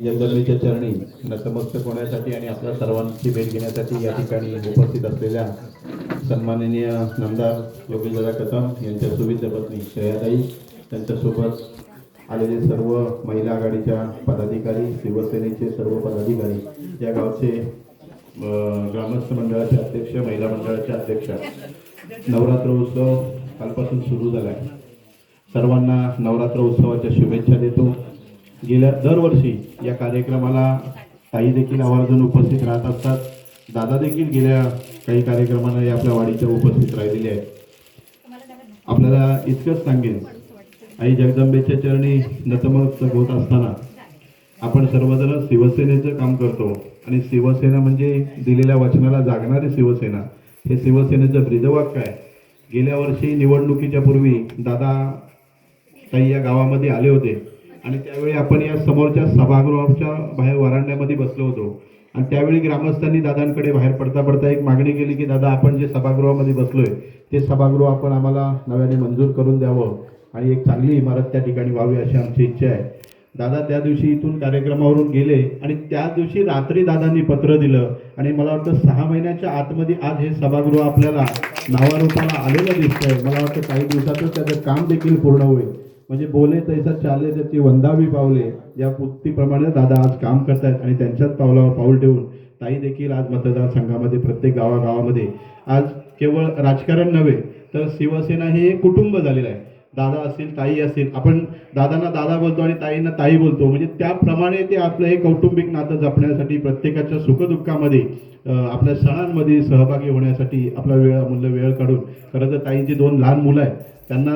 जगदंबेच्या चरणी नतमस्तक होण्यासाठी आणि आपल्या सर्वांची भेट घेण्यासाठी या ठिकाणी उपस्थित असलेल्या सन्माननीय नामदार योगेंद्र कदम यांच्या सुविद्य पत्नी श्रेयाताई, त्यांच्यासोबत आलेले सर्व महिला आघाडीच्या पदाधिकारी, शिवसेनेचे सर्व पदाधिकारी, या गावचे ग्रामस्थ मंडळाचे अध्यक्ष, महिला मंडळाचे अध्यक्ष. नवरात्र उत्सव कालपासून सुरू झाला आहे. सर्वांना नवरात्र उत्सवाच्या शुभेच्छा देतो. गेल्या दरवर्षी या कार्यक्रमाला ताई देखील आवर्जून उपस्थित राहत असतात. दादा देखील गेल्या काही कार्यक्रमांना या आपल्या वाडीच्या उपस्थित राहिलेले आहेत. आपल्याला इतकंच सांगेन, आई जगदंबेच्या चरणी नतमस्तक होत असताना आपण सर्वजण शिवसेनेचं काम करतो आणि शिवसेना म्हणजे दिलेल्या वचनाला जागणारी शिवसेना, हे शिवसेनेचं ब्रीदवाक्य आहे. गेल्या वर्षी निवडणुकीच्या पूर्वी दादा ताई या गावामध्ये आले होते आणि त्यावेळी आपण या समोरच्या सभागृहाच्या बाहेर वरांड्यामध्ये बसलो होतो आणि त्यावेळी ग्रामस्थांनी दादांकडे बाहेर पडता पडता एक मागणी केली की दादा, आपण जे सभागृहामध्ये बसलोय ते सभागृह आपण आम्हाला नव्याने मंजूर करून द्यावं आणि एक चांगली इमारत त्या ठिकाणी व्हावी अशी आमची इच्छा आहे. दादा त्या दिवशी इथून कार्यक्रमावरून गेले आणि त्या दिवशी रात्री दादांनी पत्र दिलं आणि मला वाटतं 6 महिन्याच्या आतमध्ये आज हे सभागृह आपल्याला नावारूपाला आलेलं दिसतंय. मला वाटतं काही दिवसातच त्याचं काम देखील पूर्ण होईल. म्हणजे बोले तैसा चाले त्याची वंदावी पावले, या पुस्तीप्रमाणे दादा आज काम करतायत आणि त्यांच्याच पावलावर पाऊल ठेवून ताई देखील आज मतदारसंघामध्ये प्रत्येक गावागावामध्ये आज केवळ राजकारण नव्हे तर शिवसेना हे एक कुटुंब झालेलं आहे. दादा असतील, ताई असतील, आपण दादांना दादा बोलतो आणि ताईंना ताई बोलतो, म्हणजे त्याप्रमाणे ते आपलं हे कौटुंबिक नातं जपण्यासाठी, प्रत्येकाच्या सुखदुःखामध्ये, आपल्या सणांमध्ये सहभागी होण्यासाठी आपला अमूल्य वेळ काढून, खरं तर ताईंची 2 लहान मुलं आहेत, त्यांना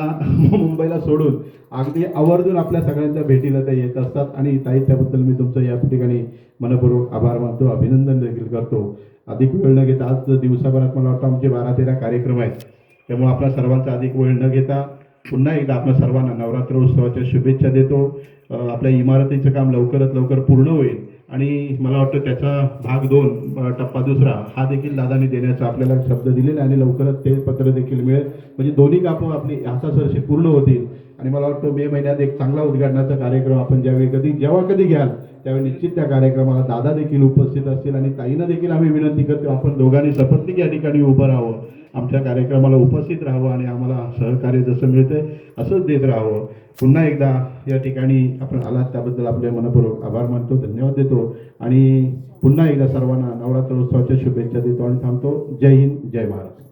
मुंबईला सोडून अगदी आवर्जून आपल्या सगळ्यांच्या भेटीला ते येत असतात आणि ताई त्याबद्दल मी तुमचं या ठिकाणी मनपूर्वक आभार मानतो, अभिनंदन देखील करतो. अधिक वेळ न घेता आज दिवसाभरात मला वाटतं आमचे 12-13 कार्यक्रम आहेत, त्यामुळे आपल्या सर्वांचा अधिक वेळ न घेता पुन्हा एकदा आपल्या सर्वांना नवरात्र उत्सवाच्या शुभेच्छा देतो. आपल्या इमारतीचं काम लवकरात लवकर पूर्ण होईल आणि मला वाटतं त्याचा भाग 2 टप्पा 2 हा देखील दादांनी देण्याचा आपल्याला शब्द दिलेला आणि लवकरच ते पत्र देखील मिळेल. म्हणजे दोन्ही कामं आपली सरशी पूर्ण होतील आणि मला वाटतं मे महिन्यात एक चांगला उद्घाटनाचा कार्यक्रम आपण जेव्हा कधी घ्याल त्यावेळी निश्चित त्या कार्यक्रमाला दादा देखील उपस्थित असतील आणि ताईंना देखील आम्ही विनंती करतो, आपण दोघांनी सपत्नीक या ठिकाणी उभं राहावं, आमच्या कार्यक्रमाला उपस्थित राहावं आणि आम्हाला सहकार्य जसं मिळतंय असंच देत राहावं. पुन्हा एकदा या ठिकाणी आपण आलात त्याबद्दल आपले मनपूर्वक आभार मानतो, धन्यवाद देतो आणि पुन्हा एकदा सर्वांना नवरात्र उत्सवाच्या शुभेच्छा देतो आणि थांबतो. जय हिंद, जय महाराष्ट्र.